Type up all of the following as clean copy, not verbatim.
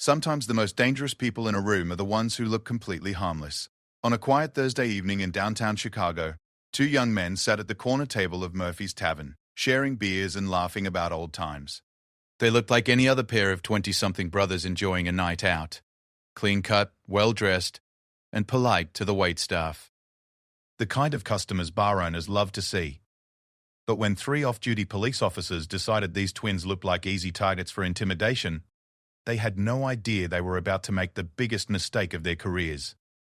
Sometimes the most dangerous people in a room are the ones who look completely harmless. On a quiet Thursday evening in downtown Chicago, two young men sat at the corner table of Murphy's Tavern, sharing beers and laughing about old times. They looked like any other pair of 20-something brothers enjoying a night out. Clean-cut, well-dressed, and polite to the waitstaff. The kind of customers bar owners love to see. But when three off-duty police officers decided these twins looked like easy targets for intimidation, they had no idea they were about to make the biggest mistake of their careers.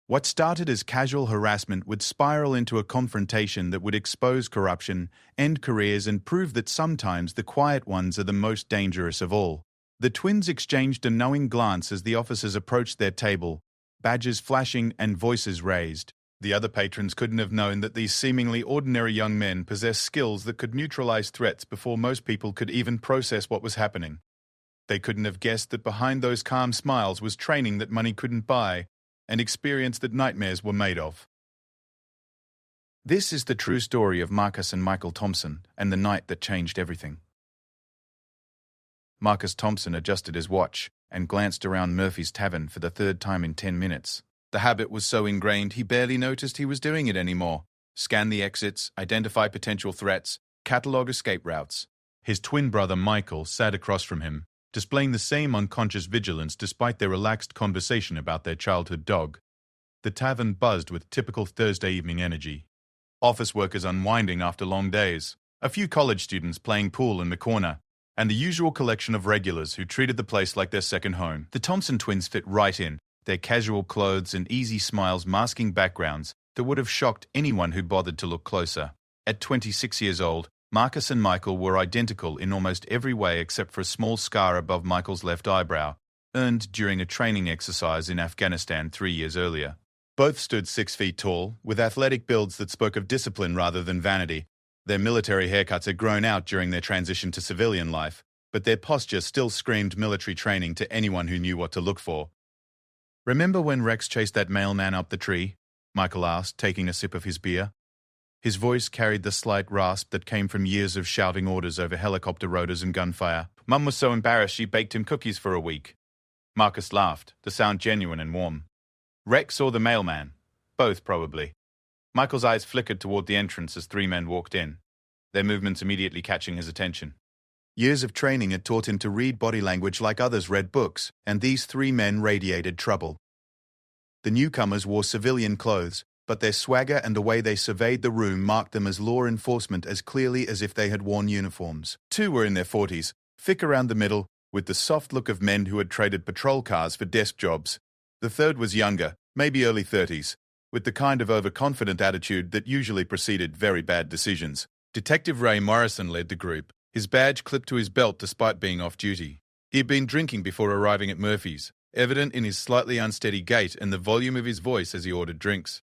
What started as casual harassment would spiral into a confrontation that would expose corruption, end careers, and prove that sometimes the quiet ones are the most dangerous of all. The twins exchanged a knowing glance as the officers approached their table, badges flashing and voices raised. The other patrons couldn't have known that these seemingly ordinary young men possessed skills that could neutralize threats before most people could even process what was happening. They couldn't have guessed that behind those calm smiles was training that money couldn't buy, and experience that nightmares were made of. This is the true story of Marcus and Michael Thompson and the night that changed everything. Marcus Thompson adjusted his watch and glanced around Murphy's Tavern for the third time in 10 minutes. The habit was so ingrained he barely noticed he was doing it anymore. Scan the exits, identify potential threats, catalog escape routes. His twin brother Michael sat across from him, displaying the same unconscious vigilance despite their relaxed conversation about their childhood dog. The tavern buzzed with typical Thursday evening energy. Office workers unwinding after long days, a few college students playing pool in the corner, and the usual collection of regulars who treated the place like their second home. The Thompson twins fit right in, their casual clothes and easy smiles masking backgrounds that would have shocked anyone who bothered to look closer. At 26 years old, Marcus and Michael were identical in almost every way except for a small scar above Michael's left eyebrow, earned during a training exercise in Afghanistan 3 years earlier. Both stood 6 feet tall, with athletic builds that spoke of discipline rather than vanity. Their military haircuts had grown out during their transition to civilian life, but their posture still screamed military training to anyone who knew what to look for. "Remember when Rex chased that mailman up the tree?" Michael asked, taking a sip of his beer. His voice carried the slight rasp that came from years of shouting orders over helicopter rotors and gunfire. "Mum was so embarrassed she baked him cookies for a week." Marcus laughed, the sound genuine and warm. "Rex or the mailman? Both, probably." Michael's eyes flickered toward the entrance as 3 men walked in, their movements immediately catching his attention. Years of training had taught him to read body language like others read books, and these 3 men radiated trouble. The newcomers wore civilian clothes, but their swagger and the way they surveyed the room marked them as law enforcement as clearly as if they had worn uniforms. 2 were in their 40s, thick around the middle, with the soft look of men who had traded patrol cars for desk jobs. The third was younger, maybe early 30s, with the kind of overconfident attitude that usually preceded very bad decisions. Detective Ray Morrison led the group, his badge clipped to his belt despite being off duty. He had been drinking before arriving at Murphy's, evident in his slightly unsteady gait and the volume of his voice as he ordered drinks.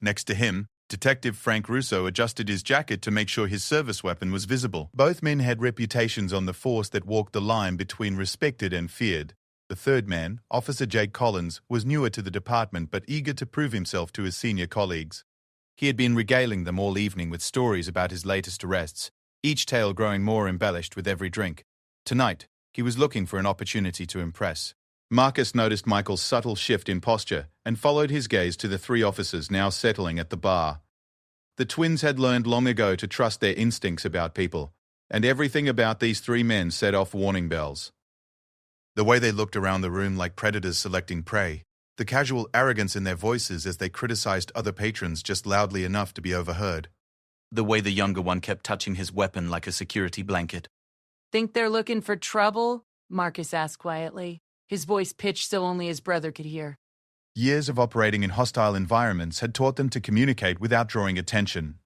Next to him, Detective Frank Russo adjusted his jacket to make sure his service weapon was visible. Both men had reputations on the force that walked the line between respected and feared. The third man, Officer Jake Collins, was newer to the department but eager to prove himself to his senior colleagues. He had been regaling them all evening with stories about his latest arrests, each tale growing more embellished with every drink. Tonight, he was looking for an opportunity to impress. Marcus noticed Michael's subtle shift in posture and followed his gaze to the 3 officers now settling at the bar. The twins had learned long ago to trust their instincts about people, and everything about these 3 men set off warning bells. The way they looked around the room like predators selecting prey, the casual arrogance in their voices as they criticized other patrons just loudly enough to be overheard. The way the younger one kept touching his weapon like a security blanket. "Think they're looking for trouble?" Marcus asked quietly, his voice pitched so only his brother could hear. Years of operating in hostile environments had taught them to communicate without drawing attention.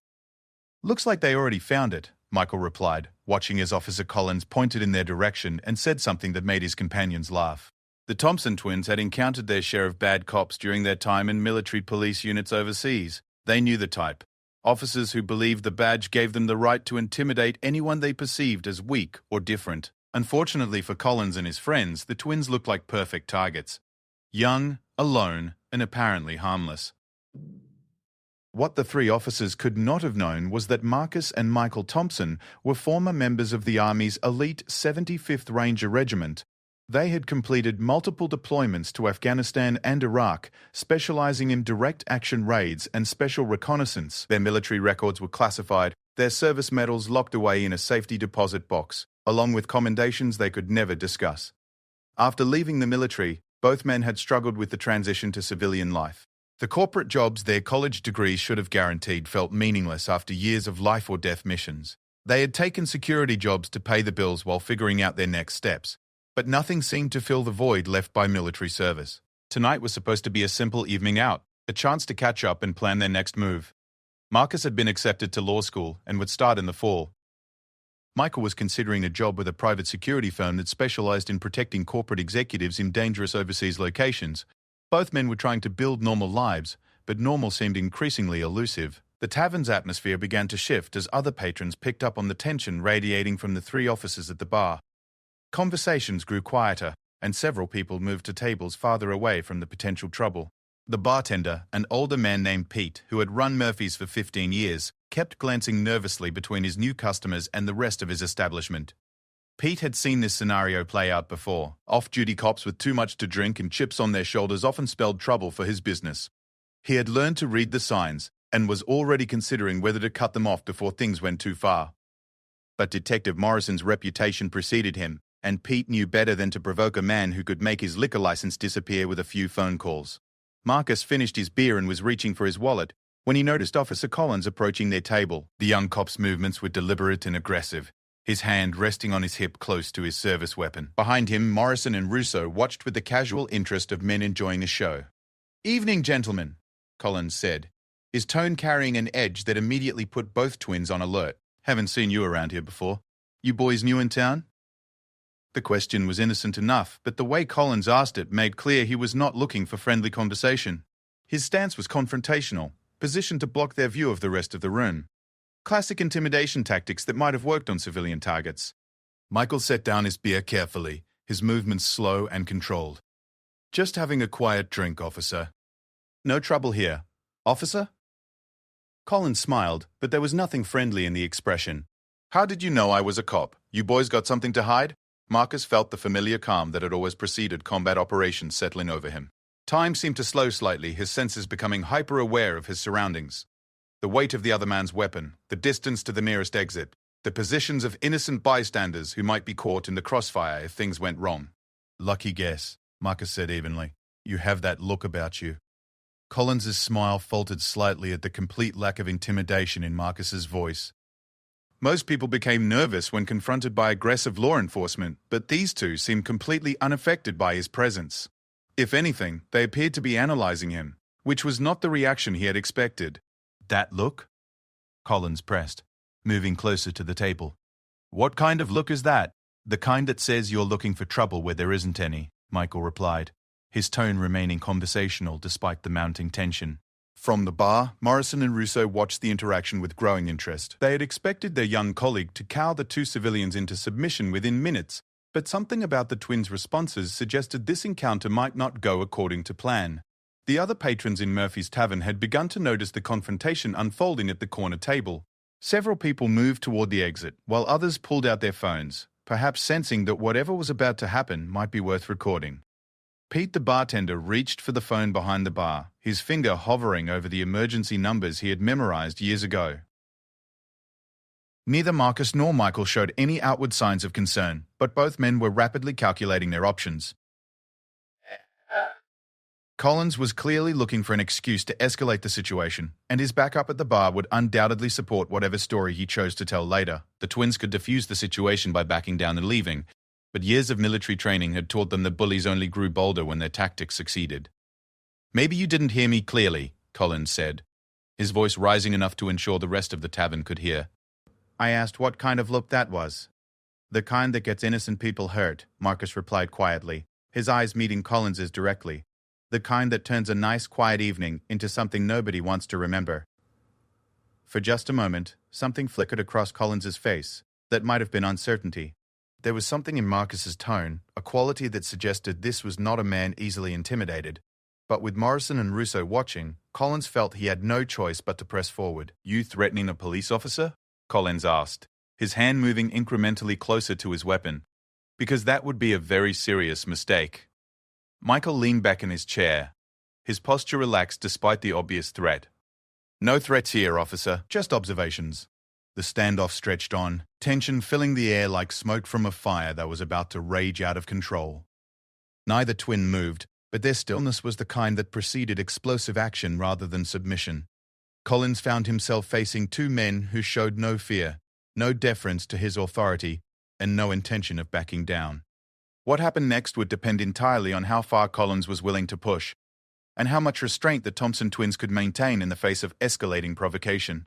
"Looks like they already found it," Michael replied, watching as Officer Collins pointed in their direction and said something that made his companions laugh. The Thompson twins had encountered their share of bad cops during their time in military police units overseas. They knew the type. Officers who believed the badge gave them the right to intimidate anyone they perceived as weak or different. Unfortunately for Collins and his friends, the twins looked like perfect targets. Young, alone, and apparently harmless. What the 3 officers could not have known was that Marcus and Michael Thompson were former members of the Army's elite 75th Ranger Regiment, They had completed multiple deployments to Afghanistan and Iraq, specializing in direct action raids and special reconnaissance. Their military records were classified, their service medals locked away in a safety deposit box, along with commendations they could never discuss. After leaving the military, both men had struggled with the transition to civilian life. The corporate jobs their college degrees should have guaranteed felt meaningless after years of life-or-death missions. They had taken security jobs to pay the bills while figuring out their next steps, but nothing seemed to fill the void left by military service. Tonight was supposed to be a simple evening out, a chance to catch up and plan their next move. Marcus had been accepted to law school and would start in the fall. Michael was considering a job with a private security firm that specialized in protecting corporate executives in dangerous overseas locations. Both men were trying to build normal lives, but normal seemed increasingly elusive. The tavern's atmosphere began to shift as other patrons picked up on the tension radiating from the three officers at the bar. Conversations grew quieter, and several people moved to tables farther away from the potential trouble. The bartender, an older man named Pete, who had run Murphy's for 15 years, kept glancing nervously between his new customers and the rest of his establishment. Pete had seen this scenario play out before. Off-duty cops with too much to drink and chips on their shoulders often spelled trouble for his business. He had learned to read the signs and was already considering whether to cut them off before things went too far. But Detective Morrison's reputation preceded him, and Pete knew better than to provoke a man who could make his liquor license disappear with a few phone calls. Marcus finished his beer and was reaching for his wallet when he noticed Officer Collins approaching their table. The young cop's movements were deliberate and aggressive, his hand resting on his hip close to his service weapon. Behind him, Morrison and Russo watched with the casual interest of men enjoying a show. "Evening, gentlemen," Collins said, his tone carrying an edge that immediately put both twins on alert. "Haven't seen you around here before. You boys new in town?" The question was innocent enough, but the way Collins asked it made clear he was not looking for friendly conversation. His stance was confrontational, positioned to block their view of the rest of the room. Classic intimidation tactics that might have worked on civilian targets. Michael set down his beer carefully, his movements slow and controlled. "Just having a quiet drink, officer." "No trouble here. Officer?" Collins smiled, but there was nothing friendly in the expression. "How did you know I was a cop? You boys got something to hide?" Marcus felt the familiar calm that had always preceded combat operations settling over him. Time seemed to slow slightly, his senses becoming hyper-aware of his surroundings. The weight of the other man's weapon, the distance to the nearest exit, the positions of innocent bystanders who might be caught in the crossfire if things went wrong. "Lucky guess," Marcus said evenly. "You have that look about you." Collins's smile faltered slightly at the complete lack of intimidation in Marcus's voice. Most people became nervous when confronted by aggressive law enforcement, but these two seemed completely unaffected by his presence. If anything, they appeared to be analyzing him, which was not the reaction he had expected. "That look?" Collins pressed, moving closer to the table. "What kind of look is that?" "The kind that says you're looking for trouble where there isn't any," Michael replied, his tone remaining conversational despite the mounting tension. From the bar, Morrison and Russo watched the interaction with growing interest. They had expected their young colleague to cow the two civilians into submission within minutes, but something about the twins' responses suggested this encounter might not go according to plan. The other patrons in Murphy's Tavern had begun to notice the confrontation unfolding at the corner table. Several people moved toward the exit, while others pulled out their phones, perhaps sensing that whatever was about to happen might be worth recording. Pete the bartender reached for the phone behind the bar, his finger hovering over the emergency numbers he had memorized years ago. Neither Marcus nor Michael showed any outward signs of concern, but both men were rapidly calculating their options. Collins was clearly looking for an excuse to escalate the situation, and his backup at the bar would undoubtedly support whatever story he chose to tell later. The twins could defuse the situation by backing down and leaving, but years of military training had taught them that bullies only grew bolder when their tactics succeeded. "Maybe you didn't hear me clearly," Collins said, his voice rising enough to ensure the rest of the tavern could hear. "I asked what kind of look that was." "The kind that gets innocent people hurt," Marcus replied quietly, his eyes meeting Collins's directly. "The kind that turns a nice, quiet evening into something nobody wants to remember." For just a moment, something flickered across Collins's face that might have been uncertainty. There was something in Marcus's tone, a quality that suggested this was not a man easily intimidated. But with Morrison and Russo watching, Collins felt he had no choice but to press forward. "You threatening a police officer?" Collins asked, his hand moving incrementally closer to his weapon. because that would be a very serious mistake. Michael leaned back in his chair, his posture relaxed despite the obvious threat. No threats here, officer, just observations. The standoff stretched on, tension filling the air like smoke from a fire that was about to rage out of control. Neither twin moved, but their stillness was the kind that preceded explosive action rather than submission. Collins found himself facing two men who showed no fear, no deference to his authority, and no intention of backing down. What happened next would depend entirely on how far Collins was willing to push, and how much restraint the Thompson twins could maintain in the face of escalating provocation.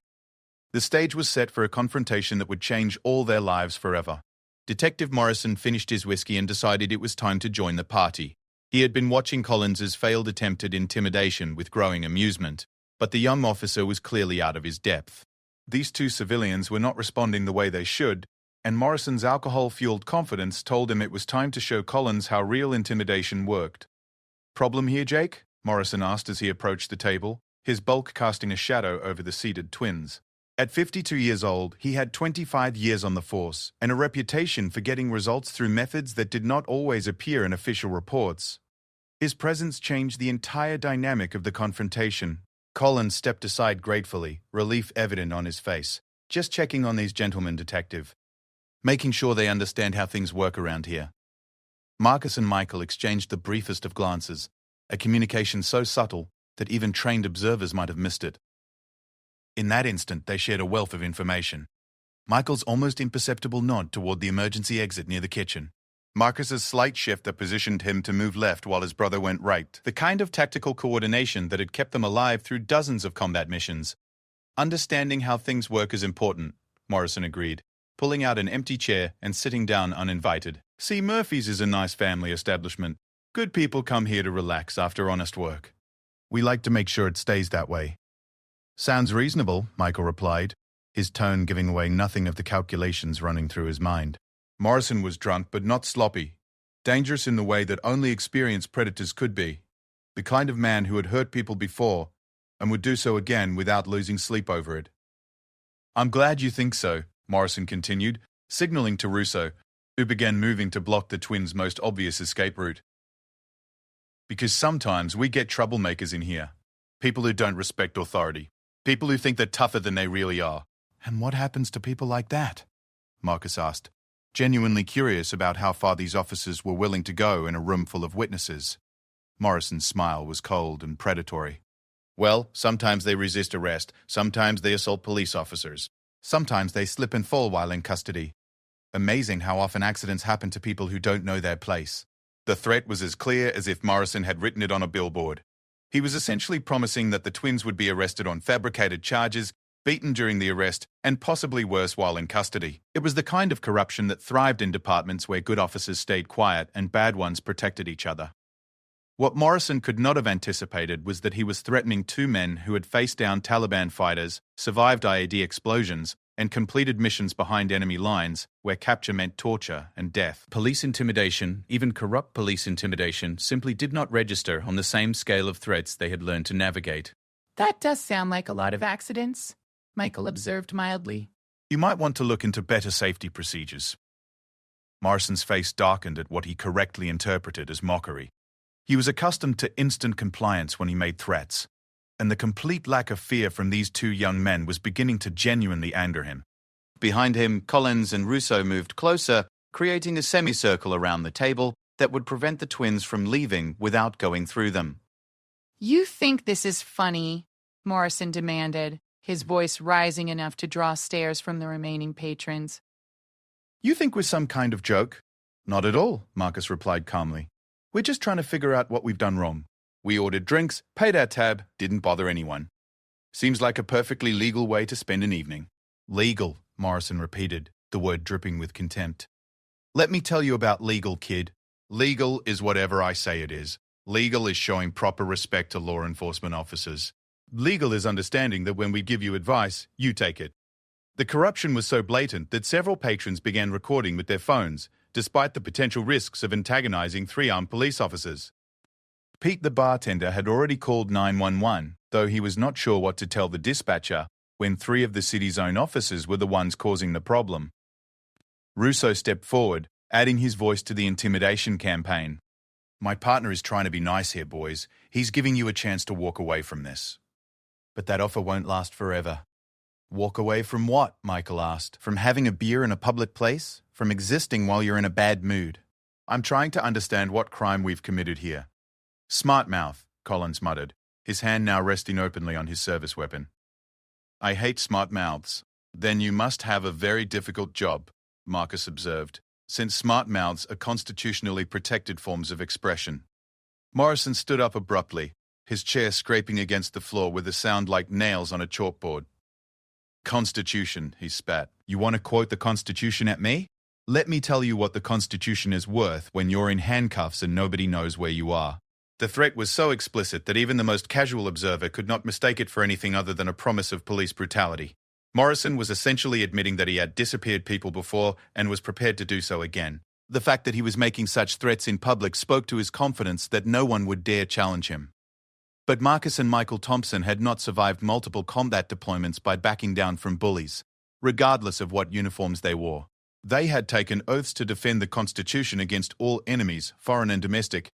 The stage was set for a confrontation that would change all their lives forever. Detective Morrison finished his whiskey and decided it was time to join the party. He had been watching Collins's failed attempt at intimidation with growing amusement, but the young officer was clearly out of his depth. These two civilians were not responding the way they should, and Morrison's alcohol-fueled confidence told him it was time to show Collins how real intimidation worked. "Problem here, Jake?" Morrison asked as he approached the table, his bulk casting a shadow over the seated twins. At 52 years old, he had 25 years on the force and a reputation for getting results through methods that did not always appear in official reports. His presence changed the entire dynamic of the confrontation. Collins stepped aside gratefully, relief evident on his face. "Just checking on these gentlemen, detective. Making sure they understand how things work around here." Marcus and Michael exchanged the briefest of glances, a communication so subtle that even trained observers might have missed it. In that instant, they shared a wealth of information. Michael's almost imperceptible nod toward the emergency exit near the kitchen. Marcus's slight shift that positioned him to move left while his brother went right. The kind of tactical coordination that had kept them alive through dozens of combat missions. "Understanding how things work is important," Morrison agreed, pulling out an empty chair and sitting down uninvited. "See, Murphy's is a nice family establishment. Good people come here to relax after honest work. We like to make sure it stays that way." "Sounds reasonable," Michael replied, his tone giving away nothing of the calculations running through his mind. Morrison was drunk but not sloppy, dangerous in the way that only experienced predators could be, the kind of man who had hurt people before and would do so again without losing sleep over it. "I'm glad you think so," Morrison continued, signaling to Russo, who began moving to block the twins' most obvious escape route. "Because sometimes we get troublemakers in here, people who don't respect authority. People who think they're tougher than they really are." "And what happens to people like that?" Marcus asked, genuinely curious about how far these officers were willing to go in a room full of witnesses. Morrison's smile was cold and predatory. "Well, sometimes they resist arrest, sometimes they assault police officers. Sometimes they slip and fall while in custody. Amazing how often accidents happen to people who don't know their place." The threat was as clear as if Morrison had written it on a billboard. He was essentially promising that the twins would be arrested on fabricated charges, beaten during the arrest, and possibly worse while in custody. It was the kind of corruption that thrived in departments where good officers stayed quiet and bad ones protected each other. What Morrison could not have anticipated was that he was threatening two men who had faced down Taliban fighters, survived IED explosions, and completed missions behind enemy lines, where capture meant torture and death. Police intimidation, even corrupt police intimidation, simply did not register on the same scale of threats they had learned to navigate. "That does sound like a lot of accidents," Michael observed mildly. "You might want to look into better safety procedures." Morrison's face darkened at what he correctly interpreted as mockery. He was accustomed to instant compliance when he made threats, and the complete lack of fear from these two young men was beginning to genuinely anger him. Behind him, Collins and Russo moved closer, creating a semicircle around the table that would prevent the twins from leaving without going through them. "You think this is funny?" Morrison demanded, his voice rising enough to draw stares from the remaining patrons. "You think we're some kind of joke?" "Not at all," Marcus replied calmly. "We're just trying to figure out what we've done wrong. We ordered drinks, paid our tab, didn't bother anyone. Seems like a perfectly legal way to spend an evening." "Legal," Morrison repeated, the word dripping with contempt. "Let me tell you about legal, kid. Legal is whatever I say it is. Legal is showing proper respect to law enforcement officers. Legal is understanding that when we give you advice, you take it." The corruption was so blatant that several patrons began recording with their phones, despite the potential risks of antagonizing three armed police officers. Pete the bartender had already called 911, though he was not sure what to tell the dispatcher when three of the city's own officers were the ones causing the problem. Russo stepped forward, adding his voice to the intimidation campaign. My partner is trying to be nice here, boys. He's giving you a chance to walk away from this. But that offer won't last forever. Walk away from what? Michael asked. From having a beer in a public place? From existing while you're in a bad mood? I'm trying to understand what crime we've committed here. Smart mouth, Collins muttered, his hand now resting openly on his service weapon. I hate smart mouths. Then you must have a very difficult job, Marcus observed, since smart mouths are constitutionally protected forms of expression. Morrison stood up abruptly, his chair scraping against the floor with a sound like nails on a chalkboard. Constitution, he spat. You want to quote the Constitution at me? Let me tell you what the Constitution is worth when you're in handcuffs and nobody knows where you are. The threat was so explicit that even the most casual observer could not mistake it for anything other than a promise of police brutality. Morrison was essentially admitting that he had disappeared people before and was prepared to do so again. The fact that he was making such threats in public spoke to his confidence that no one would dare challenge him. But Marcus and Michael Thompson had not survived multiple combat deployments by backing down from bullies, regardless of what uniforms they wore. They had taken oaths to defend the Constitution against all enemies, foreign and domestic,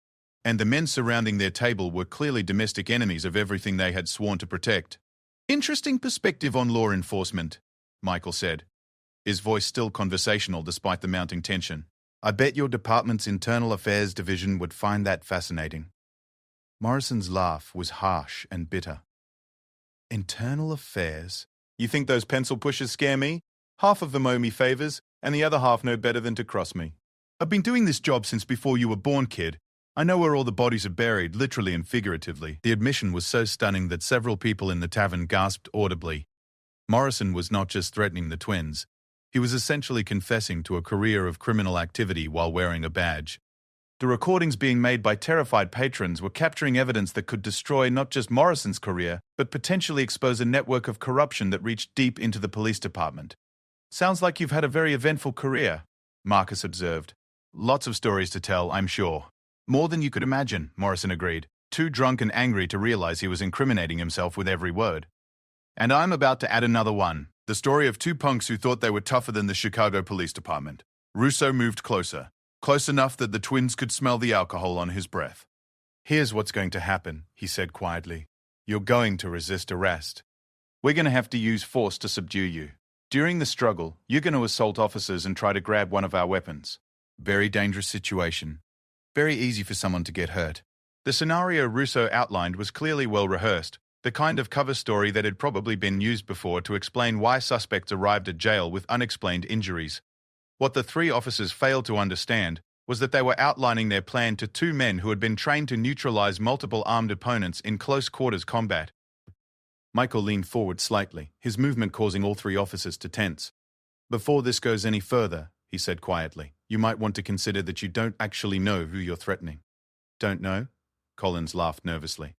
and the men surrounding their table were clearly domestic enemies of everything they had sworn to protect. Interesting perspective on law enforcement, Michael said, his voice still conversational despite the mounting tension. I bet your department's Internal Affairs division would find that fascinating. Morrison's laugh was harsh and bitter. Internal Affairs? You think those pencil pushers scare me? Half of them owe me favors, and the other half know better than to cross me. I've been doing this job since before you were born, kid. I know where all the bodies are buried, literally and figuratively. The admission was so stunning that several people in the tavern gasped audibly. Morrison was not just threatening the twins. He was essentially confessing to a career of criminal activity while wearing a badge. The recordings being made by terrified patrons were capturing evidence that could destroy not just Morrison's career, but potentially expose a network of corruption that reached deep into the police department. Sounds like you've had a very eventful career, Marcus observed. Lots of stories to tell, I'm sure. More than you could imagine, Morrison agreed, too drunk and angry to realize he was incriminating himself with every word. And I'm about to add another one, the story of two punks who thought they were tougher than the Chicago Police Department. Russo moved closer, close enough that the twins could smell the alcohol on his breath. Here's what's going to happen, he said quietly. You're going to resist arrest. We're going to have to use force to subdue you. During the struggle, you're going to assault officers and try to grab one of our weapons. Very dangerous situation. Very easy for someone to get hurt. The scenario Russo outlined was clearly well rehearsed, the kind of cover story that had probably been used before to explain why suspects arrived at jail with unexplained injuries. What the three officers failed to understand was that they were outlining their plan to two men who had been trained to neutralize multiple armed opponents in close quarters combat. Michael leaned forward slightly, his movement causing all three officers to tense. Before this goes any further, he said quietly, you might want to consider that you don't actually know who you're threatening. Don't know? Collins laughed nervously.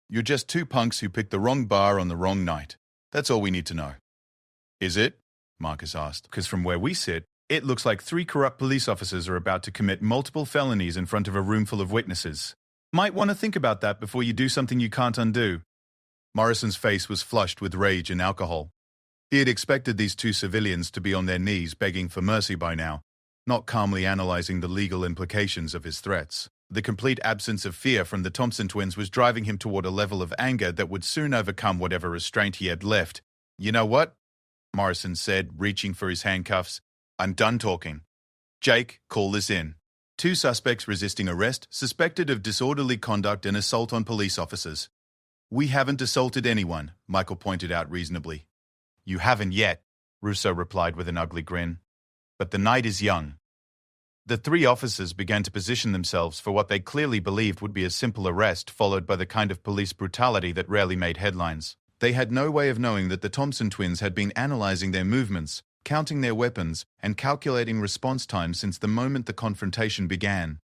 You're just two punks who picked the wrong bar on the wrong night. That's all we need to know. Is it? Marcus asked, because from where we sit, it looks like three corrupt police officers are about to commit multiple felonies in front of a room full of witnesses. Might want to think about that before you do something you can't undo. Morrison's face was flushed with rage and alcohol. He had expected these two civilians to be on their knees begging for mercy by now, not calmly analyzing the legal implications of his threats. The complete absence of fear from the Thompson twins was driving him toward a level of anger that would soon overcome whatever restraint he had left. You know what? Morrison said, reaching for his handcuffs. I'm done talking. Jake, call this in. Two suspects resisting arrest, suspected of disorderly conduct and assault on police officers. We haven't assaulted anyone, Michael pointed out reasonably. You haven't yet, Russo replied with an ugly grin. But the night is young. The three officers began to position themselves for what they clearly believed would be a simple arrest followed by the kind of police brutality that rarely made headlines. They had no way of knowing that the Thompson twins had been analyzing their movements, counting their weapons, and calculating response time since the moment the confrontation began.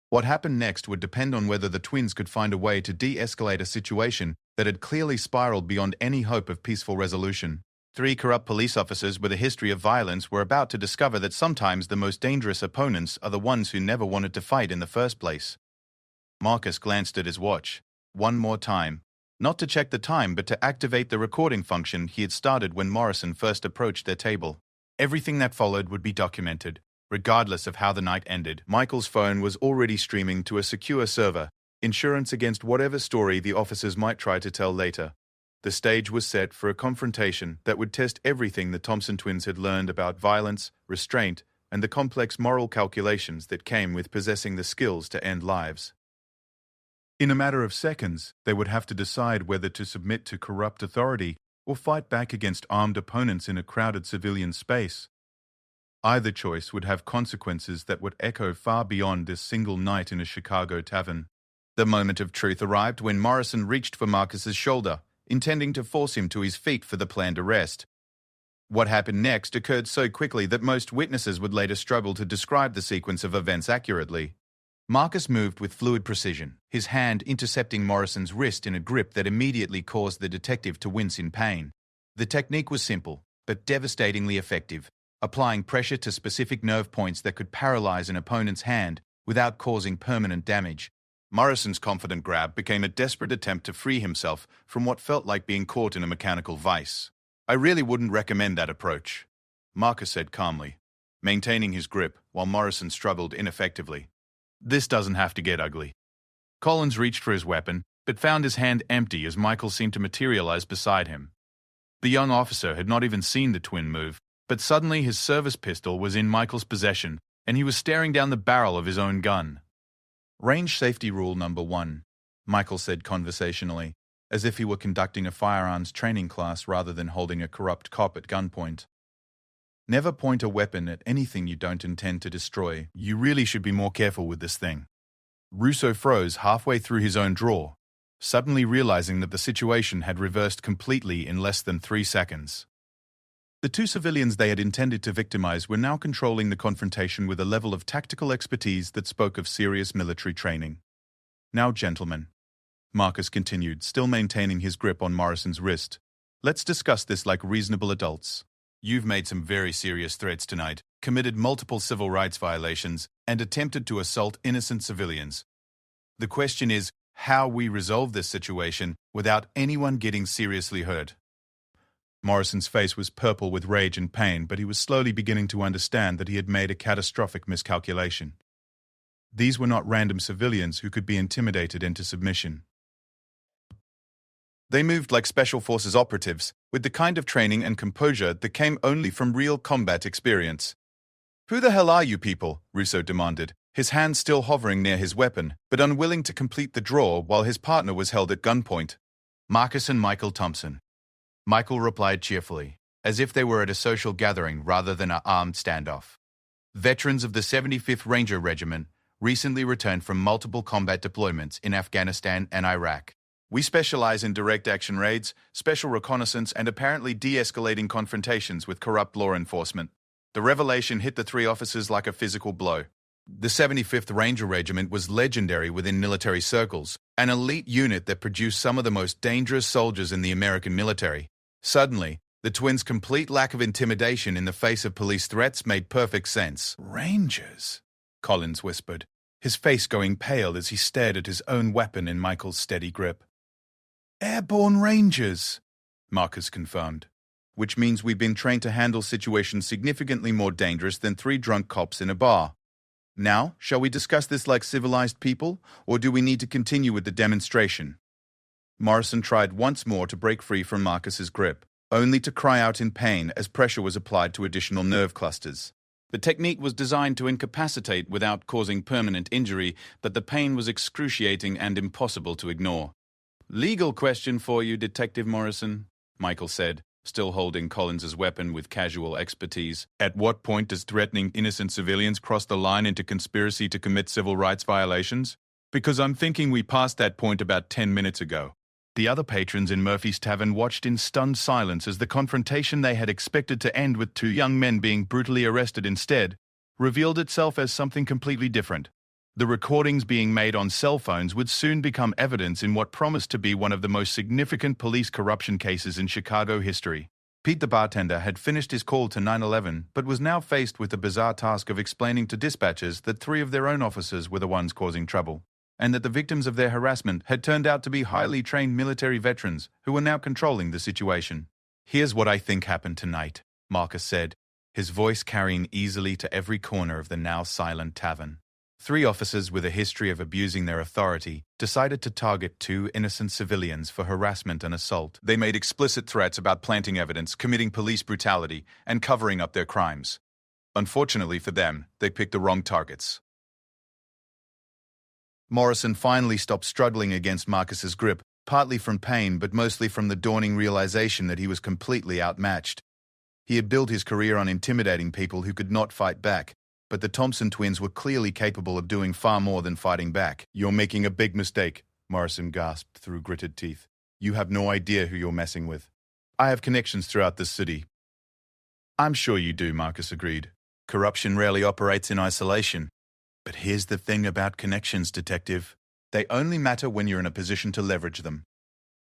What happened next would depend on whether the twins could find a way to de-escalate a situation that had clearly spiraled beyond any hope of peaceful resolution. Three corrupt police officers with a history of violence were about to discover that sometimes the most dangerous opponents are the ones who never wanted to fight in the first place. Marcus glanced at his watch. One more time. Not to check the time, but to activate the recording function he had started when Morrison first approached their table. Everything that followed would be documented. Regardless of how the night ended, Michael's phone was already streaming to a secure server, insurance against whatever story the officers might try to tell later. The stage was set for a confrontation that would test everything the Thompson twins had learned about violence, restraint, and the complex moral calculations that came with possessing the skills to end lives. In a matter of seconds, they would have to decide whether to submit to corrupt authority or fight back against armed opponents in a crowded civilian space. Either choice would have consequences that would echo far beyond this single night in a Chicago tavern. The moment of truth arrived when Morrison reached for Marcus's shoulder, intending to force him to his feet for the planned arrest. What happened next occurred so quickly that most witnesses would later struggle to describe the sequence of events accurately. Marcus moved with fluid precision, his hand intercepting Morrison's wrist in a grip that immediately caused the detective to wince in pain. The technique was simple, but devastatingly effective, applying pressure to specific nerve points that could paralyze an opponent's hand without causing permanent damage. Morrison's confident grab became a desperate attempt to free himself from what felt like being caught in a mechanical vice. "I really wouldn't recommend that approach," Marcus said calmly, maintaining his grip while Morrison struggled ineffectively. "This doesn't have to get ugly." Collins reached for his weapon, but found his hand empty as Michael seemed to materialize beside him. The young officer had not even seen the twin move, but suddenly his service pistol was in Michael's possession, and he was staring down the barrel of his own gun. "Range safety rule number 1, Michael said conversationally, as if he were conducting a firearms training class rather than holding a corrupt cop at gunpoint. Never point a weapon at anything you don't intend to destroy. You really should be more careful with this thing." Russo froze halfway through his own draw, suddenly realizing that the situation had reversed completely in less than 3 seconds. The two civilians they had intended to victimize were now controlling the confrontation with a level of tactical expertise that spoke of serious military training. "Now, gentlemen," Marcus continued, still maintaining his grip on Morrison's wrist, "let's discuss this like reasonable adults. You've made some very serious threats tonight, committed multiple civil rights violations, and attempted to assault innocent civilians. The question is how we resolve this situation without anyone getting seriously hurt." Morrison's face was purple with rage and pain, but he was slowly beginning to understand that he had made a catastrophic miscalculation. These were not random civilians who could be intimidated into submission. They moved like special forces operatives, with the kind of training and composure that came only from real combat experience. "Who the hell are you people?" Russo demanded, his hand still hovering near his weapon, but unwilling to complete the draw while his partner was held at gunpoint. "Marcus and Michael Thompson." Michael replied cheerfully, as if they were at a social gathering rather than an armed standoff. "Veterans of the 75th Ranger Regiment, recently returned from multiple combat deployments in Afghanistan and Iraq. We specialize in direct action raids, special reconnaissance, and apparently de-escalating confrontations with corrupt law enforcement." The revelation hit the three officers like a physical blow. The 75th Ranger Regiment was legendary within military circles, an elite unit that produced some of the most dangerous soldiers in the American military. Suddenly, the twins' complete lack of intimidation in the face of police threats made perfect sense. "Rangers," Collins whispered, his face going pale as he stared at his own weapon in Michael's steady grip. "Airborne Rangers," Marcus confirmed, "which means we've been trained to handle situations significantly more dangerous than 3 drunk cops in a bar. Now, shall we discuss this like civilized people, or do we need to continue with the demonstration?" Morrison tried once more to break free from Marcus's grip, only to cry out in pain as pressure was applied to additional nerve clusters. The technique was designed to incapacitate without causing permanent injury, but the pain was excruciating and impossible to ignore. "Legal question for you, Detective Morrison," Michael said, still holding Collins's weapon with casual expertise. "At what point does threatening innocent civilians cross the line into conspiracy to commit civil rights violations? Because I'm thinking we passed that point about 10 minutes ago." The other patrons in Murphy's Tavern watched in stunned silence as the confrontation they had expected to end with 2 young men being brutally arrested instead revealed itself as something completely different. The recordings being made on cell phones would soon become evidence in what promised to be one of the most significant police corruption cases in Chicago history. Pete the bartender had finished his call to 911, but was now faced with the bizarre task of explaining to dispatchers that 3 of their own officers were the ones causing trouble, and that the victims of their harassment had turned out to be highly trained military veterans who were now controlling the situation. "Here's what I think happened tonight," Marcus said, his voice carrying easily to every corner of the now silent tavern. 3 officers with a history of abusing their authority decided to target 2 innocent civilians for harassment and assault. They made explicit threats about planting evidence, committing police brutality, and covering up their crimes. Unfortunately for them, they picked the wrong targets. Morrison finally stopped struggling against Marcus's grip, partly from pain but mostly from the dawning realization that he was completely outmatched. He had built his career on intimidating people who could not fight back, but the Thompson twins were clearly capable of doing far more than fighting back. "You're making a big mistake," Morrison gasped through gritted teeth. "You have no idea who you're messing with. I have connections throughout this city." "I'm sure you do," Marcus agreed. "Corruption rarely operates in isolation. But here's the thing about connections, Detective. They only matter when you're in a position to leverage them.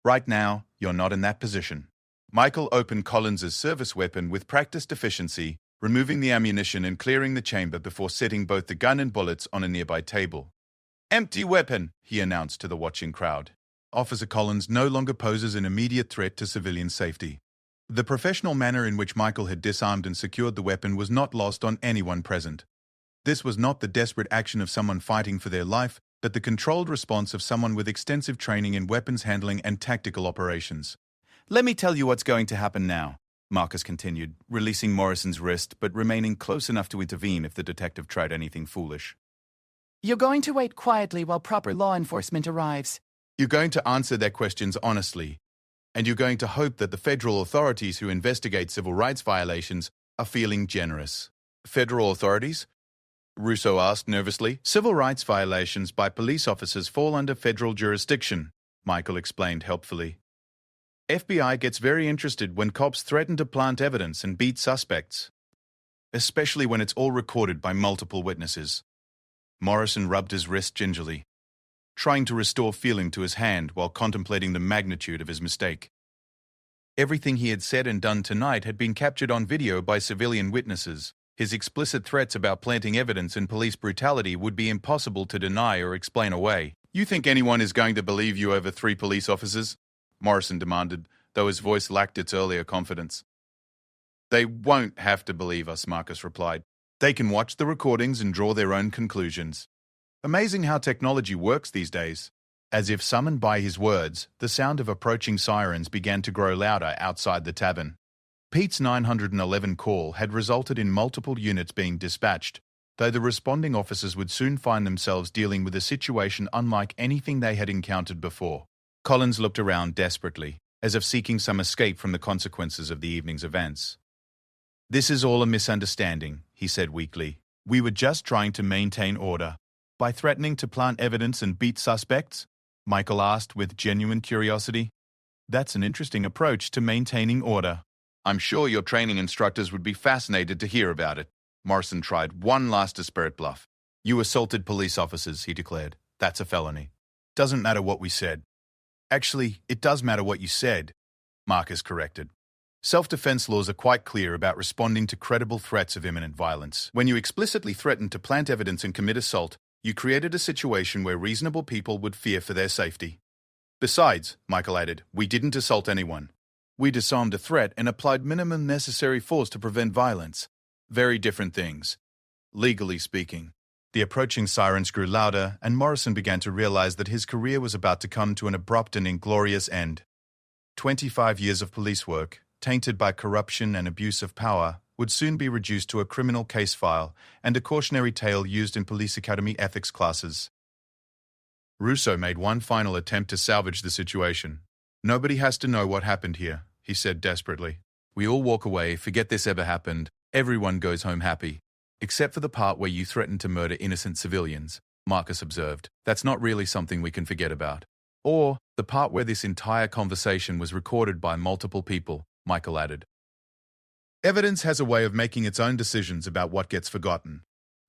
Right now, you're not in that position." Michael opened Collins's service weapon with practiced efficiency, removing the ammunition and clearing the chamber before setting both the gun and bullets on a nearby table. "Empty weapon," he announced to the watching crowd. Officer Collins no longer poses an immediate threat to civilian safety. The professional manner in which Michael had disarmed and secured the weapon was not lost on anyone present. This was not the desperate action of someone fighting for their life, but the controlled response of someone with extensive training in weapons handling and tactical operations. "Let me tell you what's going to happen now," Marcus continued, releasing Morrison's wrist but remaining close enough to intervene if the detective tried anything foolish. "You're going to wait quietly while proper law enforcement arrives. You're going to answer their questions honestly, and you're going to hope that the federal authorities who investigate civil rights violations are feeling generous." "Federal authorities?" Russo asked nervously. "Civil rights violations by police officers fall under federal jurisdiction," Michael explained helpfully. "FBI gets very interested when cops threaten to plant evidence and beat suspects, especially when it's all recorded by multiple witnesses." Morrison rubbed his wrist gingerly, trying to restore feeling to his hand while contemplating the magnitude of his mistake. Everything he had said and done tonight had been captured on video by civilian witnesses. His explicit threats about planting evidence and police brutality would be impossible to deny or explain away. "You think anyone is going to believe you over 3 police officers?" Morrison demanded, though his voice lacked its earlier confidence. "They won't have to believe us," Marcus replied. "They can watch the recordings and draw their own conclusions. Amazing how technology works these days." As if summoned by his words, the sound of approaching sirens began to grow louder outside the tavern. Pete's 911 call had resulted in multiple units being dispatched, though the responding officers would soon find themselves dealing with a situation unlike anything they had encountered before. Collins looked around desperately, as if seeking some escape from the consequences of the evening's events. "This is all a misunderstanding," he said weakly. "We were just trying to maintain order." "By threatening to plant evidence and beat suspects?" Michael asked with genuine curiosity. "That's an interesting approach to maintaining order." "I'm sure your training instructors would be fascinated to hear about it." Morrison tried one last desperate bluff. "You assaulted police officers," he declared. "That's a felony. Doesn't matter what we said." "Actually, it does matter what you said," Marcus corrected. "Self-defense laws are quite clear about responding to credible threats of imminent violence. When you explicitly threatened to plant evidence and commit assault, you created a situation where reasonable people would fear for their safety. Besides," Michael added, "we didn't assault anyone. We disarmed a threat and applied minimum necessary force to prevent violence. Very different things, legally speaking." The approaching sirens grew louder, and Morrison began to realize that his career was about to come to an abrupt and inglorious end. 25 years of police work, tainted by corruption and abuse of power, would soon be reduced to a criminal case file and a cautionary tale used in police academy ethics classes. Russo made one final attempt to salvage the situation. "Nobody has to know what happened here," he said desperately. "We all walk away, forget this ever happened. Everyone goes home happy. Except for the part where you threatened to murder innocent civilians," Marcus observed. "That's not really something we can forget about. Or the part where this entire conversation was recorded by multiple people," Michael added. "Evidence has a way of making its own decisions about what gets forgotten."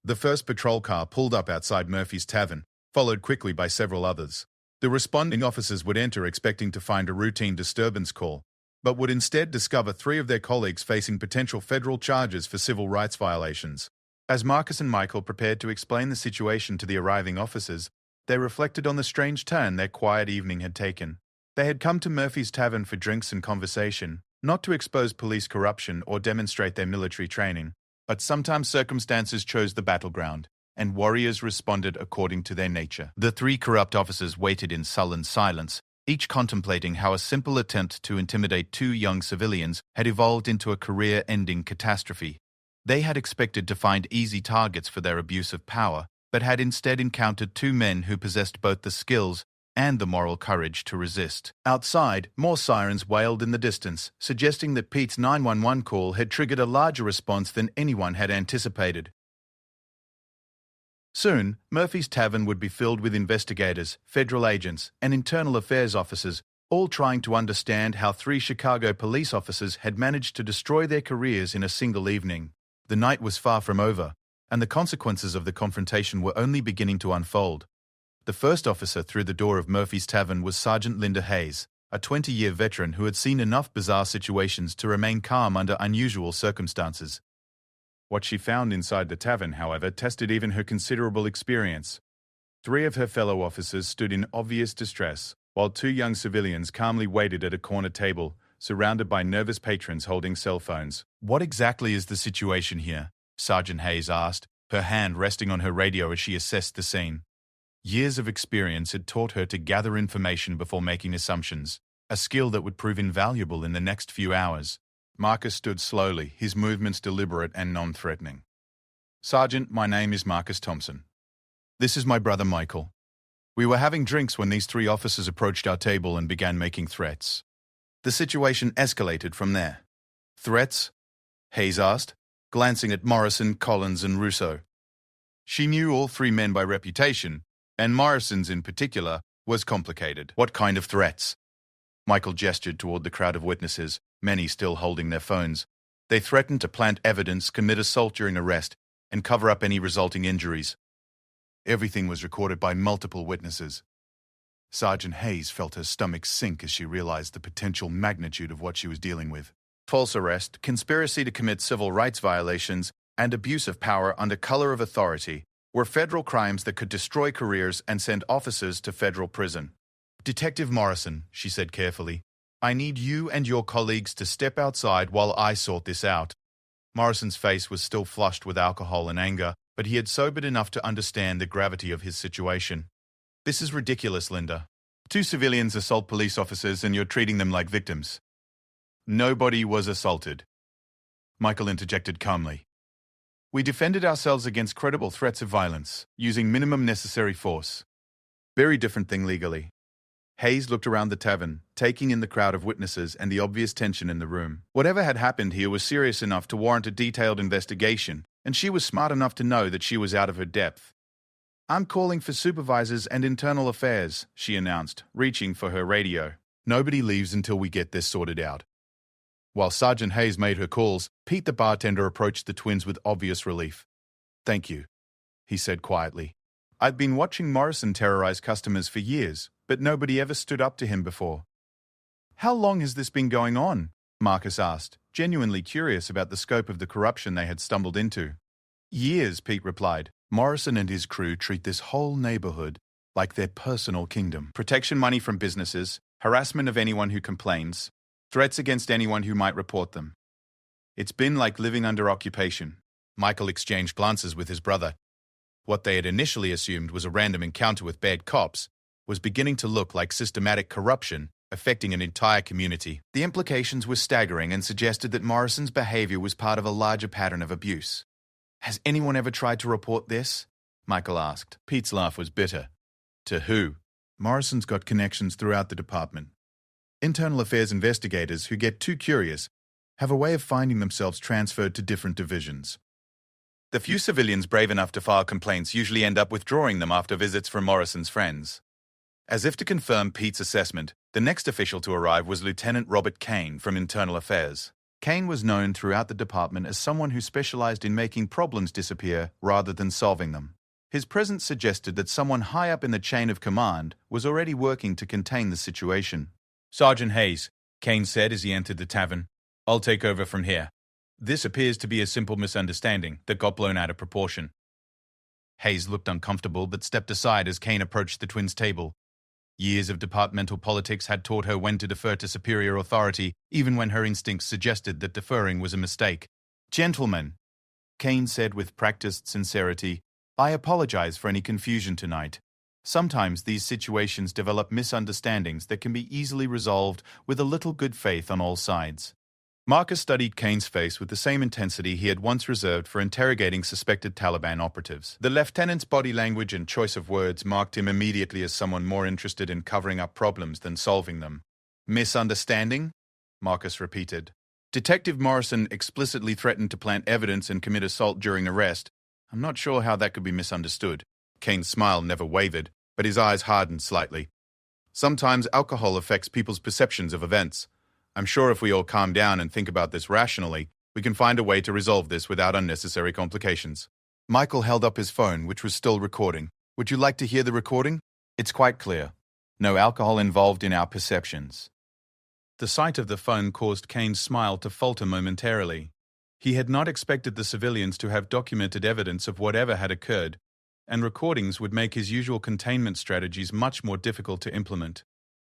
The first patrol car pulled up outside Murphy's Tavern, followed quickly by several others. The responding officers would enter expecting to find a routine disturbance call, but would instead discover 3 of their colleagues facing potential federal charges for civil rights violations. As Marcus and Michael prepared to explain the situation to the arriving officers, they reflected on the strange turn their quiet evening had taken. They had come to Murphy's Tavern for drinks and conversation, not to expose police corruption or demonstrate their military training, but sometimes circumstances chose the battleground, and warriors responded according to their nature. The three corrupt officers waited in sullen silence, each contemplating how a simple attempt to intimidate two young civilians had evolved into a career-ending catastrophe. They had expected to find easy targets for their abuse of power, but had instead encountered two men who possessed both the skills and the moral courage to resist. Outside, more sirens wailed in the distance, suggesting that Pete's 911 call had triggered a larger response than anyone had anticipated. Soon, Murphy's Tavern would be filled with investigators, federal agents, and internal affairs officers, all trying to understand how three Chicago police officers had managed to destroy their careers in a single evening. The night was far from over, and the consequences of the confrontation were only beginning to unfold. The first officer through the door of Murphy's Tavern was Sergeant Linda Hayes, a 20-year veteran who had seen enough bizarre situations to remain calm under unusual circumstances. What she found inside the tavern, however, tested even her considerable experience. Three of her fellow officers stood in obvious distress, while two young civilians calmly waited at a corner table, surrounded by nervous patrons holding cell phones. "What exactly is the situation here?" Sergeant Hayes asked, her hand resting on her radio as she assessed the scene. Years of experience had taught her to gather information before making assumptions, a skill that would prove invaluable in the next few hours. Marcus stood slowly, his movements deliberate and non-threatening. "Sergeant, my name is Marcus Thompson. This is my brother Michael. We were having drinks when these three officers approached our table and began making threats. The situation escalated from there." "Threats?" Hayes asked, glancing at Morrison, Collins, and Russo. She knew all three men by reputation, and Morrison's in particular was complicated. "What kind of threats?" Michael gestured toward the crowd of witnesses, many still holding their phones. "They threatened to plant evidence, commit assault during arrest, and cover up any resulting injuries. Everything was recorded by multiple witnesses." Sergeant Hayes felt her stomach sink as she realized the potential magnitude of what she was dealing with. False arrest, conspiracy to commit civil rights violations, and abuse of power under color of authority were federal crimes that could destroy careers and send officers to federal prison. "Detective Morrison," she said carefully, "I need you and your colleagues to step outside while I sort this out." Morrison's face was still flushed with alcohol and anger, but he had sobered enough to understand the gravity of his situation. "This is ridiculous, Linda. Two civilians assault police officers and you're treating them like victims." "Nobody was assaulted," Michael interjected calmly. "We defended ourselves against credible threats of violence, using minimum necessary force. Very different thing legally." Hayes looked around the tavern, taking in the crowd of witnesses and the obvious tension in the room. Whatever had happened here was serious enough to warrant a detailed investigation, and she was smart enough to know that she was out of her depth. "I'm calling for supervisors and internal affairs," she announced, reaching for her radio. "Nobody leaves until we get this sorted out." While Sergeant Hayes made her calls, Pete the bartender approached the twins with obvious relief. "Thank you," he said quietly. "I've been watching Morrison terrorize customers for years, but nobody ever stood up to him before." "How long has this been going on?" Marcus asked, genuinely curious about the scope of the corruption they had stumbled into. "Years," Pete replied. "Morrison and his crew treat this whole neighborhood like their personal kingdom. Protection money from businesses, harassment of anyone who complains, threats against anyone who might report them. It's been like living under occupation." Michael exchanged glances with his brother. What they had initially assumed was a random encounter with bad cops was beginning to look like systematic corruption affecting an entire community. The implications were staggering and suggested that Morrison's behavior was part of a larger pattern of abuse. "Has anyone ever tried to report this?" Michael asked. Pete's laugh was bitter. "To who?" "Morrison's got connections throughout the department. Internal affairs investigators who get too curious have a way of finding themselves transferred to different divisions. The few civilians brave enough to file complaints usually end up withdrawing them after visits from Morrison's friends." As if to confirm Pete's assessment, the next official to arrive was Lieutenant Robert Kane from Internal Affairs. Kane was known throughout the department as someone who specialized in making problems disappear rather than solving them. His presence suggested that someone high up in the chain of command was already working to contain the situation. "Sergeant Hayes," Kane said as he entered the tavern, "I'll take over from here. This appears to be a simple misunderstanding that got blown out of proportion." Hayes looked uncomfortable but stepped aside as Kane approached the twins' table. Years of departmental politics had taught her when to defer to superior authority, even when her instincts suggested that deferring was a mistake. "Gentlemen," Kane said with practiced sincerity, "I apologize for any confusion tonight. Sometimes these situations develop misunderstandings that can be easily resolved with a little good faith on all sides." Marcus studied Kane's face with the same intensity he had once reserved for interrogating suspected Taliban operatives. The lieutenant's body language and choice of words marked him immediately as someone more interested in covering up problems than solving them. "Misunderstanding?" Marcus repeated. "Detective Morrison explicitly threatened to plant evidence and commit assault during arrest. I'm not sure how that could be misunderstood." Kane's smile never wavered, but his eyes hardened slightly. "Sometimes alcohol affects people's perceptions of events. I'm sure if we all calm down and think about this rationally, we can find a way to resolve this without unnecessary complications." Michael held up his phone, which was still recording. "Would you like to hear the recording? It's quite clear. No alcohol involved in our perceptions." The sight of the phone caused Kane's smile to falter momentarily. He had not expected the civilians to have documented evidence of whatever had occurred, and recordings would make his usual containment strategies much more difficult to implement.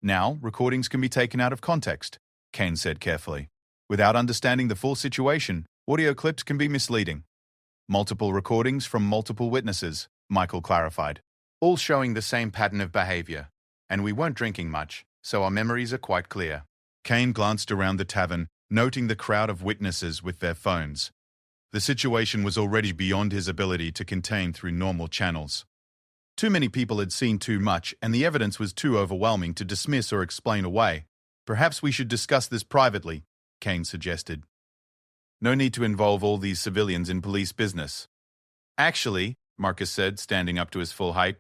"Now, recordings can be taken out of context," Kane said carefully. "Without understanding the full situation, audio clips can be misleading." "Multiple recordings from multiple witnesses," Michael clarified, "all showing the same pattern of behavior. And we weren't drinking much, so our memories are quite clear." Kane glanced around the tavern, noting the crowd of witnesses with their phones. The situation was already beyond his ability to contain through normal channels. Too many people had seen too much, and the evidence was too overwhelming to dismiss or explain away. "Perhaps we should discuss this privately," Kane suggested. "No need to involve all these civilians in police business." "Actually," Marcus said, standing up to his full height,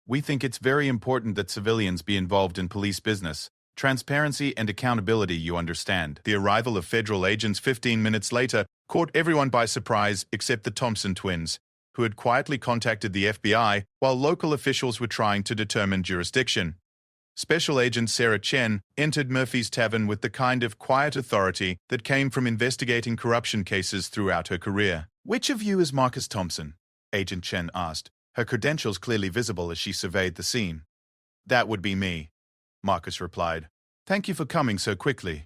"we think it's very important that civilians be involved in police business. Transparency and accountability, you understand." The arrival of federal agents 15 minutes later caught everyone by surprise except the Thompson twins, who had quietly contacted the FBI while local officials were trying to determine jurisdiction. Special Agent Sarah Chen entered Murphy's Tavern with the kind of quiet authority that came from investigating corruption cases throughout her career. "Which of you is Marcus Thompson?" Agent Chen asked, her credentials clearly visible as she surveyed the scene. "That would be me," Marcus replied. "Thank you for coming so quickly."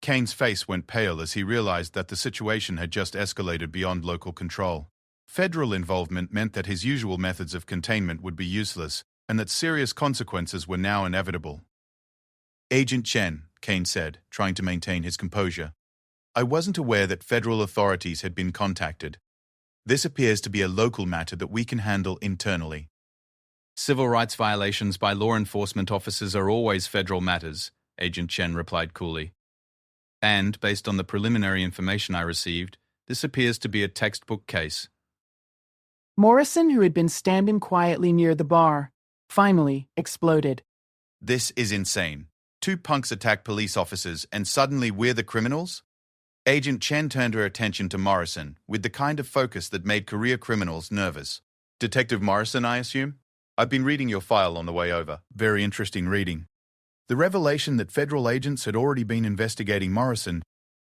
Kane's face went pale as he realized that the situation had just escalated beyond local control. Federal involvement meant that his usual methods of containment would be useless, and that serious consequences were now inevitable. "Agent Chen," Kane said, trying to maintain his composure, "I wasn't aware that federal authorities had been contacted. This appears to be a local matter that we can handle internally." "Civil rights violations by law enforcement officers are always federal matters," Agent Chen replied coolly. "And, based on the preliminary information I received, this appears to be a textbook case." Morrison, who had been standing quietly near the bar, finally exploded. "This is insane. 2 punks attack police officers and suddenly we're the criminals?" Agent Chen turned her attention to Morrison with the kind of focus that made career criminals nervous. "Detective Morrison, I assume? I've been reading your file on the way over. Very interesting reading." The revelation that federal agents had already been investigating Morrison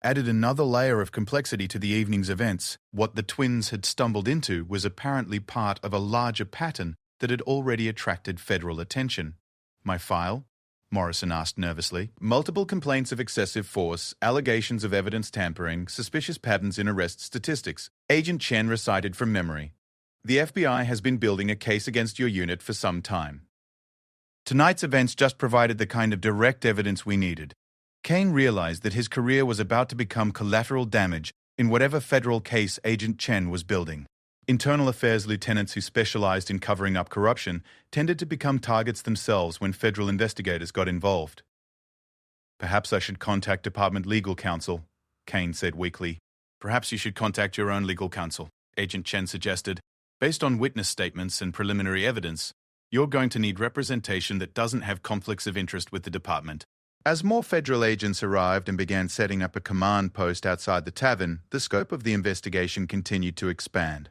added another layer of complexity to the evening's events. What the twins had stumbled into was apparently part of a larger pattern that had already attracted federal attention. "My file?" Morrison asked nervously. "Multiple complaints of excessive force, allegations of evidence tampering, suspicious patterns in arrest statistics," Agent Chen recited from memory. "The FBI has been building a case against your unit for some time. Tonight's events just provided the kind of direct evidence we needed." Kane realized that his career was about to become collateral damage in whatever federal case Agent Chen was building. Internal affairs lieutenants who specialized in covering up corruption tended to become targets themselves when federal investigators got involved. "Perhaps I should contact Department Legal Counsel," Kane said weakly. "Perhaps you should contact your own legal counsel," Agent Chen suggested. "Based on witness statements and preliminary evidence, you're going to need representation that doesn't have conflicts of interest with the department." As more federal agents arrived and began setting up a command post outside the tavern, the scope of the investigation continued to expand.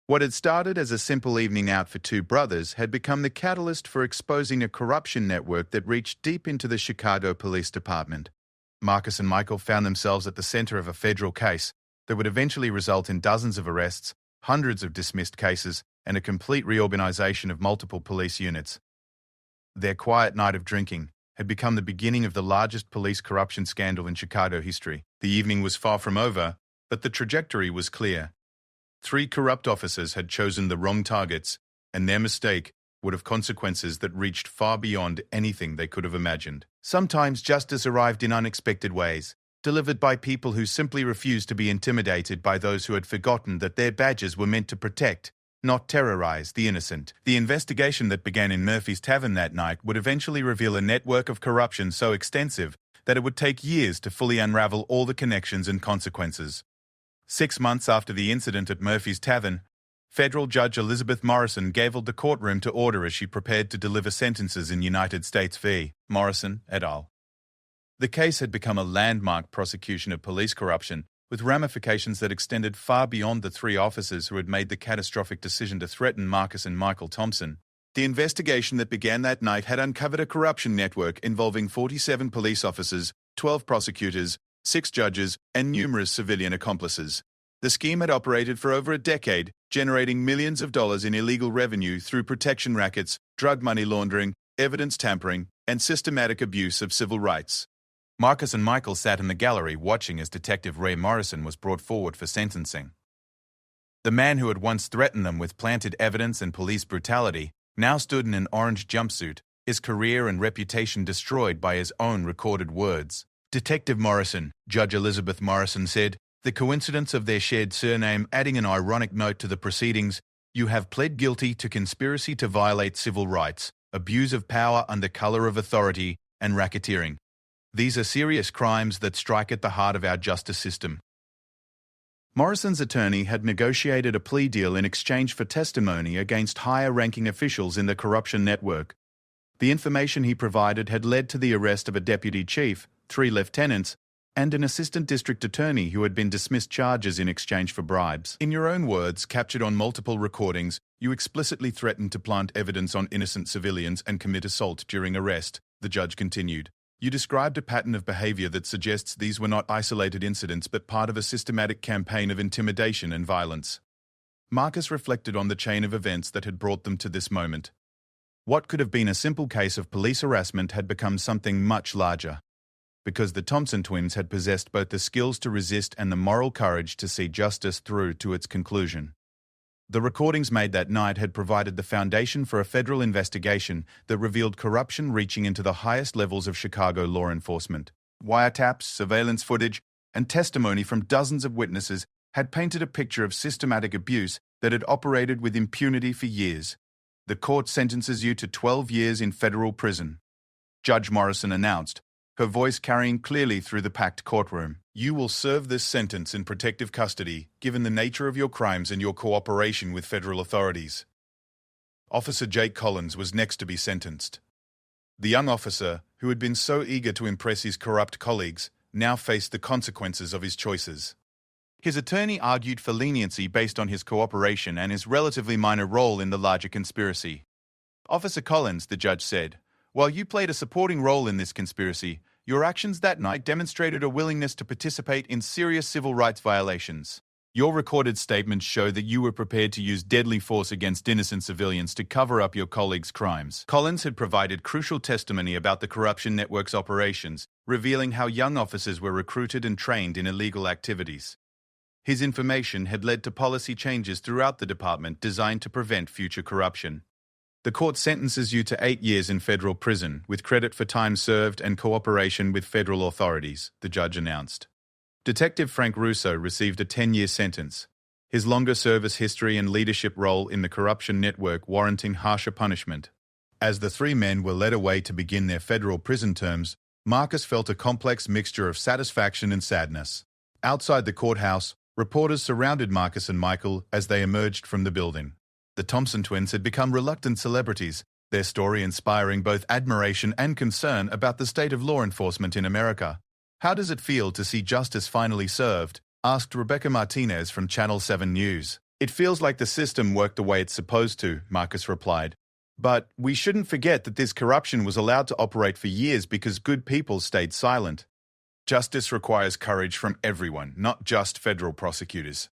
What had started as a simple evening out for 2 brothers had become the catalyst for exposing a corruption network that reached deep into the Chicago Police Department. Marcus and Michael found themselves at the center of a federal case that would eventually result in dozens of arrests, hundreds of dismissed cases, and a complete reorganization of multiple police units. Their quiet night of drinking had become the beginning of the largest police corruption scandal in Chicago history. The evening was far from over, but the trajectory was clear. 3 corrupt officers had chosen the wrong targets, and their mistake would have consequences that reached far beyond anything they could have imagined. Sometimes justice arrived in unexpected ways, delivered by people who simply refused to be intimidated by those who had forgotten that their badges were meant to protect, not terrorize, the innocent. The investigation that began in Murphy's Tavern that night would eventually reveal a network of corruption so extensive that it would take years to fully unravel all the connections and consequences. 6 months after the incident at Murphy's Tavern, Federal Judge Elizabeth Morrison gaveled the courtroom to order as she prepared to deliver sentences in United States v. Morrison et al. The case had become a landmark prosecution of police corruption, with ramifications that extended far beyond the 3 officers who had made the catastrophic decision to threaten Marcus and Michael Thompson. The investigation that began that night had uncovered a corruption network involving 47 police officers, 12 prosecutors, 6 judges, and numerous civilian accomplices. The scheme had operated for over a decade, generating millions of dollars in illegal revenue through protection rackets, drug money laundering, evidence tampering, and systematic abuse of civil rights. Marcus and Michael sat in the gallery watching as Detective Ray Morrison was brought forward for sentencing. The man who had once threatened them with planted evidence and police brutality now stood in an orange jumpsuit, his career and reputation destroyed by his own recorded words. Detective Morrison, Judge Elizabeth Morrison said, the coincidence of their shared surname adding an ironic note to the proceedings, you have pled guilty to conspiracy to violate civil rights, abuse of power under color of authority, and racketeering. These are serious crimes that strike at the heart of our justice system. Morrison's attorney had negotiated a plea deal in exchange for testimony against higher-ranking officials in the corruption network. The information he provided had led to the arrest of a deputy chief, 3 lieutenants, and an assistant district attorney who had been dismissed charges in exchange for bribes. In your own words, captured on multiple recordings, you explicitly threatened to plant evidence on innocent civilians and commit assault during arrest, the judge continued. You described a pattern of behavior that suggests these were not isolated incidents but part of a systematic campaign of intimidation and violence. Marcus reflected on the chain of events that had brought them to this moment. What could have been a simple case of police harassment had become something much larger, because the Thompson twins had possessed both the skills to resist and the moral courage to see justice through to its conclusion. The recordings made that night had provided the foundation for a federal investigation that revealed corruption reaching into the highest levels of Chicago law enforcement. Wiretaps, surveillance footage, and testimony from dozens of witnesses had painted a picture of systematic abuse that had operated with impunity for years. The court sentences you to 12 years in federal prison, Judge Morrison announced, her voice carrying clearly through the packed courtroom. You will serve this sentence in protective custody, given the nature of your crimes and your cooperation with federal authorities. Officer Jake Collins was next to be sentenced. The young officer, who had been so eager to impress his corrupt colleagues, now faced the consequences of his choices. His attorney argued for leniency based on his cooperation and his relatively minor role in the larger conspiracy. Officer Collins, the judge said, while you played a supporting role in this conspiracy, your actions that night demonstrated a willingness to participate in serious civil rights violations. Your recorded statements show that you were prepared to use deadly force against innocent civilians to cover up your colleagues' crimes. Collins had provided crucial testimony about the corruption network's operations, revealing how young officers were recruited and trained in illegal activities. His information had led to policy changes throughout the department designed to prevent future corruption. The court sentences you to 8 years in federal prison, with credit for time served and cooperation with federal authorities, the judge announced. Detective Frank Russo received a 10-year sentence, his longer service history and leadership role in the corruption network warranting harsher punishment. As the 3 men were led away to begin their federal prison terms, Marcus felt a complex mixture of satisfaction and sadness. Outside the courthouse, reporters surrounded Marcus and Michael as they emerged from the building. The Thompson twins had become reluctant celebrities, their story inspiring both admiration and concern about the state of law enforcement in America. How does it feel to see justice finally served? Asked Rebecca Martinez from Channel 7 News. It feels like the system worked the way it's supposed to, Marcus replied. But we shouldn't forget that this corruption was allowed to operate for years because good people stayed silent. Justice requires courage from everyone, not just federal prosecutors.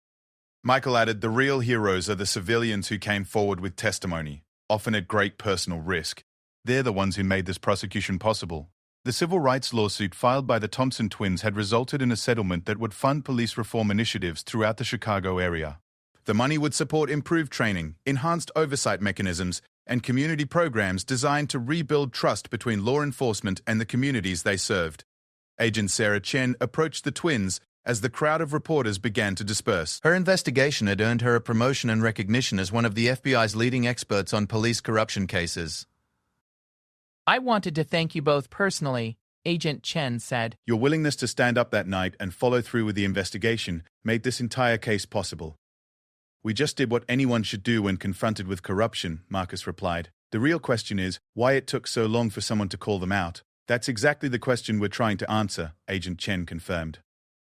Michael added, the real heroes are the civilians who came forward with testimony, often at great personal risk. They're the ones who made this prosecution possible. The civil rights lawsuit filed by the Thompson twins had resulted in a settlement that would fund police reform initiatives throughout the Chicago area. The money would support improved training, enhanced oversight mechanisms, and community programs designed to rebuild trust between law enforcement and the communities they served. Agent Sarah Chen approached the twins as the crowd of reporters began to disperse. Her investigation had earned her a promotion and recognition as one of the FBI's leading experts on police corruption cases. I wanted to thank you both personally, Agent Chen said. Your willingness to stand up that night and follow through with the investigation made this entire case possible. We just did what anyone should do when confronted with corruption, Marcus replied. The real question is why it took so long for someone to call them out. That's exactly the question we're trying to answer, Agent Chen confirmed.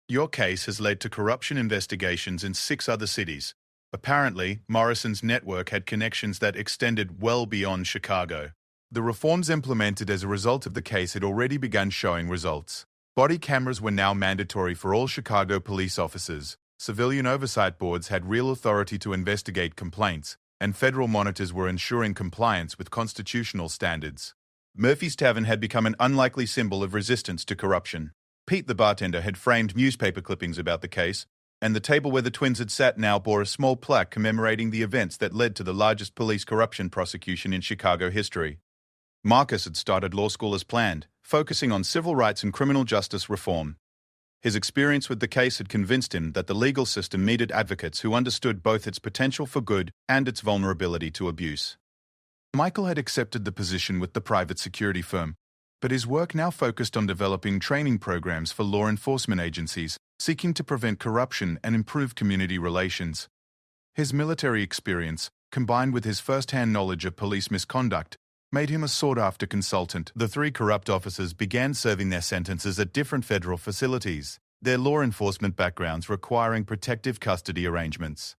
Your case has led to corruption investigations in 6 other cities. Apparently, Morrison's network had connections that extended well beyond Chicago. The reforms implemented as a result of the case had already begun showing results. Body cameras were now mandatory for all Chicago police officers. Civilian oversight boards had real authority to investigate complaints, and federal monitors were ensuring compliance with constitutional standards. Murphy's Tavern had become an unlikely symbol of resistance to corruption. Pete the bartender had framed newspaper clippings about the case, and the table where the twins had sat now bore a small plaque commemorating the events that led to the largest police corruption prosecution in Chicago history. Marcus had started law school as planned, focusing on civil rights and criminal justice reform. His experience with the case had convinced him that the legal system needed advocates who understood both its potential for good and its vulnerability to abuse. Michael had accepted the position with the private security firm, but his work now focused on developing training programs for law enforcement agencies, seeking to prevent corruption and improve community relations. His military experience, combined with his first-hand knowledge of police misconduct, made him a sought-after consultant. The 3 corrupt officers began serving their sentences at different federal facilities, their law enforcement backgrounds requiring protective custody arrangements.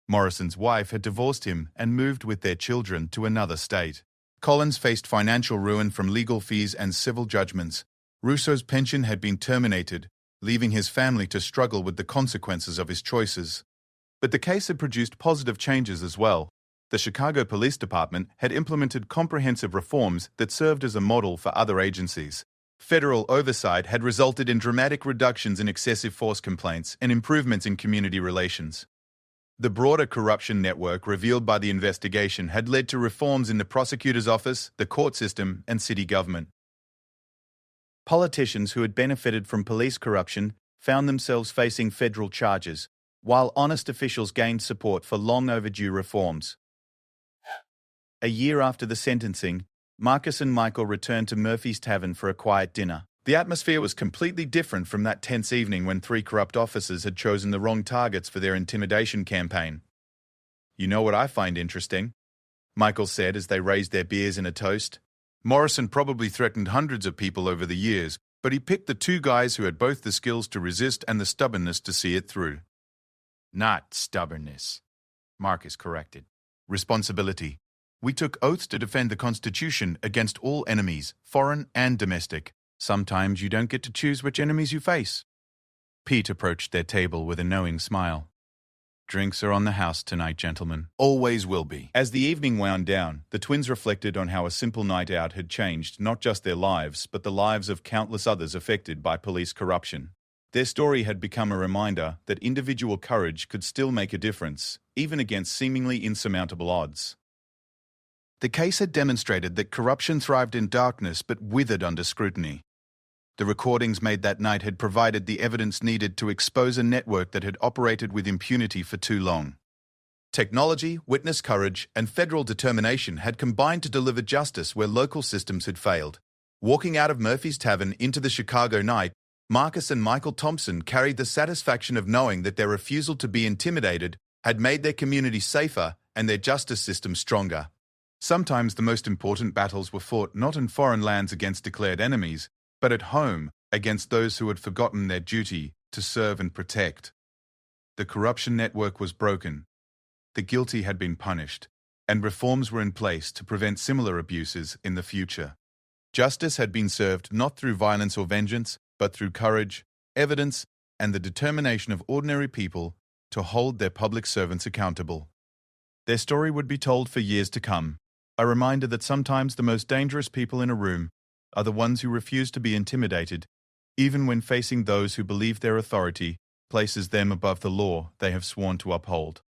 Morrison's wife had divorced him and moved with their children to another state. Collins faced financial ruin from legal fees and civil judgments. Russo's pension had been terminated, leaving his family to struggle with the consequences of his choices. But the case had produced positive changes as well. The Chicago Police Department had implemented comprehensive reforms that served as a model for other agencies. Federal oversight had resulted in dramatic reductions in excessive force complaints and improvements in community relations. The broader corruption network revealed by the investigation had led to reforms in the prosecutor's office, the court system, and city government. Politicians who had benefited from police corruption found themselves facing federal charges, while honest officials gained support for long overdue reforms. A year after the sentencing, Marcus and Michael returned to Murphy's Tavern for a quiet dinner. The atmosphere was completely different from that tense evening when 3 corrupt officers had chosen the wrong targets for their intimidation campaign. You know what I find interesting? Michael said as they raised their beers in a toast. Morrison probably threatened hundreds of people over the years, but he picked the 2 guys who had both the skills to resist and the stubbornness to see it through. Not stubbornness, Marcus corrected. Responsibility. We took oaths to defend the Constitution against all enemies, foreign and domestic. Sometimes you don't get to choose which enemies you face. Pete approached their table with a knowing smile. Drinks are on the house tonight, gentlemen. Always will be. As the evening wound down, the twins reflected on how a simple night out had changed not just their lives, but the lives of countless others affected by police corruption. Their story had become a reminder that individual courage could still make a difference, even against seemingly insurmountable odds. The case had demonstrated that corruption thrived in darkness but withered under scrutiny. The recordings made that night had provided the evidence needed to expose a network that had operated with impunity for too long. Technology, witness courage, and federal determination had combined to deliver justice where local systems had failed. Walking out of Murphy's Tavern into the Chicago night, Marcus and Michael Thompson carried the satisfaction of knowing that their refusal to be intimidated had made their community safer and their justice system stronger. Sometimes the most important battles were fought not in foreign lands against declared enemies, but at home against those who had forgotten their duty to serve and protect. The corruption network was broken. The guilty had been punished, and reforms were in place to prevent similar abuses in the future. Justice had been served not through violence or vengeance, but through courage, evidence, and the determination of ordinary people to hold their public servants accountable. Their story would be told for years to come. A reminder that sometimes the most dangerous people in a room are the ones who refuse to be intimidated, even when facing those who believe their authority places them above the law they have sworn to uphold.